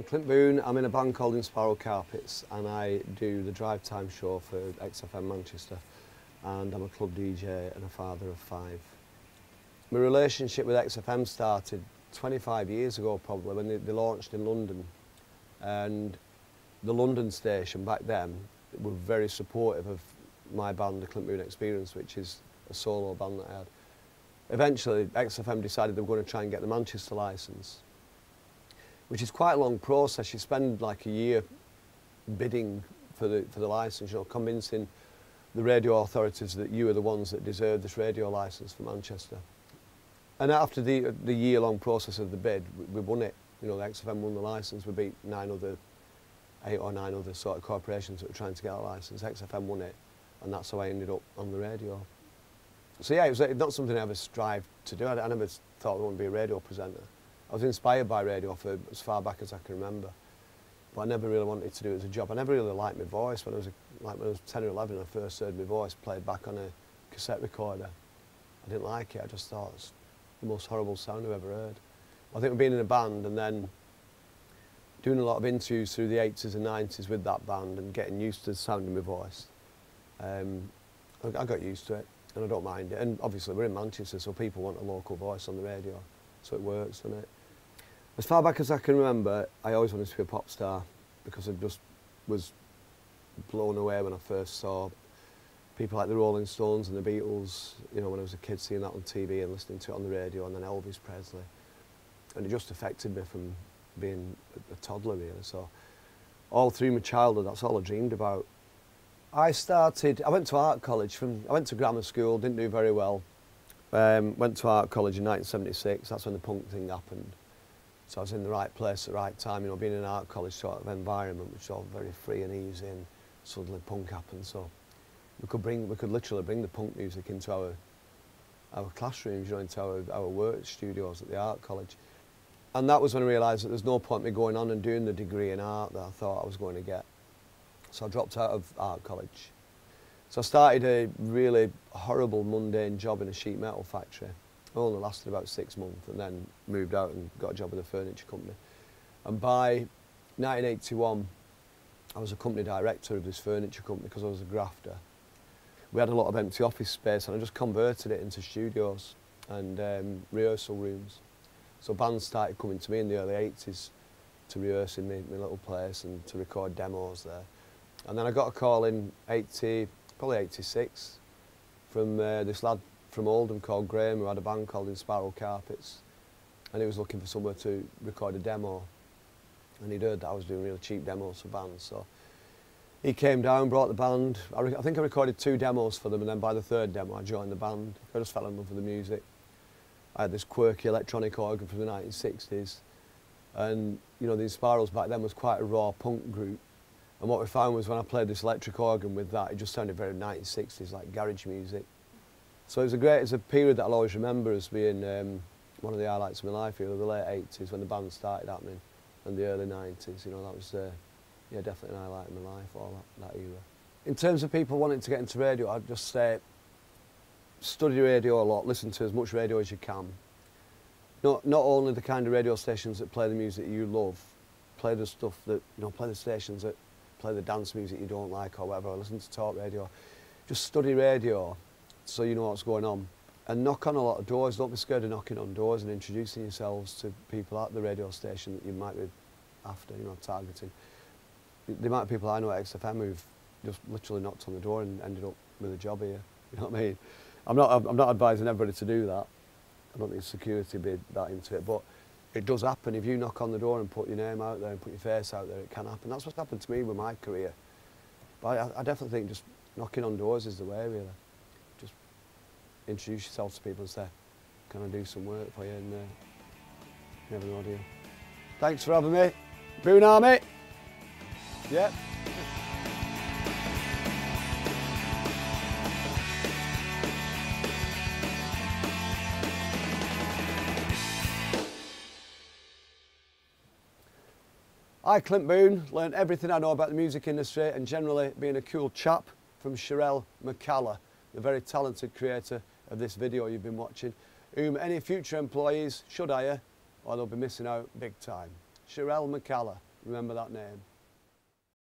Clint Boon. I'm in a band called Inspiral and I do the drive time show for XFM Manchester, and I'm a club DJ and a father of 5. My relationship with XFM started 25 years ago probably when they launched in London, and the London station back then were very supportive of my band, the Clint Boon Experience, which is a solo band that I had. Eventually XFM decided they were going to try and get the Manchester licence, which is quite a long process. You spend like a year bidding for the licence, you know, convincing the radio authorities that you are the ones that deserve this radio licence for Manchester. And after the year-long process of the bid, we won it. You know, the XFM won the licence. We beat 8 or 9 other sort of corporations that were trying to get a licence. XFM won it, and that's how I ended up on the radio. So yeah, it was not something I ever strived to do. I never thought I wanted to be a radio presenter. I was inspired by radio for as far back as I can remember, but I never really wanted to do it as a job. I never really liked my voice. When I was 10 or 11 and I first heard my voice played back on a cassette recorder, I didn't like it. I just thought it's the most horrible sound I've ever heard. I think being in a band and then doing a lot of interviews through the 80s and 90s with that band and getting used to the sound of my voice, I got used to it and I don't mind it. And obviously we're in Manchester, so people want a local voice on the radio, so it works, doesn't it? As far back as I can remember, I always wanted to be a pop star because I just was blown away when I first saw people like the Rolling Stones and the Beatles, you know, when I was a kid, seeing that on TV and listening to it on the radio, and then Elvis Presley. And it just affected me from being a toddler, really. So all through my childhood, that's all I dreamed about. I went to art college. I went to grammar school, didn't do very well. Went to art college in 1976, that's when the punk thing happened. So I was in the right place at the right time, you know, being in an art college sort of environment, which was all very free and easy, and suddenly punk happened. So we could literally bring the punk music into our classrooms, you know, into our work studios at the art college. And that was when I realised that there's no point me going on and doing the degree in art that I thought I was going to get. So I dropped out of art college. So I started a really horrible, mundane job in a sheet metal factory. It only lasted about 6 months, and then moved out and got a job with a furniture company. And by 1981, I was a company director of this furniture company because I was a grafter. We had a lot of empty office space, and I just converted it into studios and rehearsal rooms. So bands started coming to me in the early 80s to rehearse in my little place and to record demos there. And then I got a call in probably 86, from this lad from Oldham called Graham, who had a band called Inspiral, and he was looking for somewhere to record a demo. And he'd heard that I was doing really cheap demos for bands, so he came down, brought the band. I think I recorded 2 demos for them, and then by the 3rd demo I joined the band. I just fell in love with the music. I had this quirky electronic organ from the 1960s, and you know, the Inspirals back then was quite a raw punk group. And what we found was when I played this electric organ with that, it just sounded very 1960s, like garage music. So it's a period that I'll always remember as being one of the highlights of my life, really, the late 80s when the band started happening, and the early 90s, you know, that was yeah, definitely an highlight of my life, all that era. In terms of people wanting to get into radio, I'd just say study radio a lot, listen to as much radio as you can. Not only the kind of radio stations that play the music you love, play the stuff that, you know, play the stations that play the dance music you don't like or whatever, or listen to talk radio. Just study radio so you know what's going on. And knock on a lot of doors. Don't be scared of knocking on doors and introducing yourselves to people at the radio station that you might be after, you know, targeting. The amount of people I know at XFM who've just literally knocked on the door and ended up with a job here. You know what I mean? I'm not advising everybody to do that. I don't think security be that into it, but it does happen. If you knock on the door and put your name out there and put your face out there, it can happen. That's what's happened to me with my career. But I definitely think just knocking on doors is the way, really. Just introduce yourself to people and say, can I do some work for you? And you never know, do you? Thanks for having me. Boon Army. Yep. I, Clint Boon, learned everything I know about the music industry and generally being a cool chap from Sherelle McCalla, the very talented creator of this video you've been watching, whom any future employees should hire or they'll be missing out big time. Sherelle McCalla. Remember that name.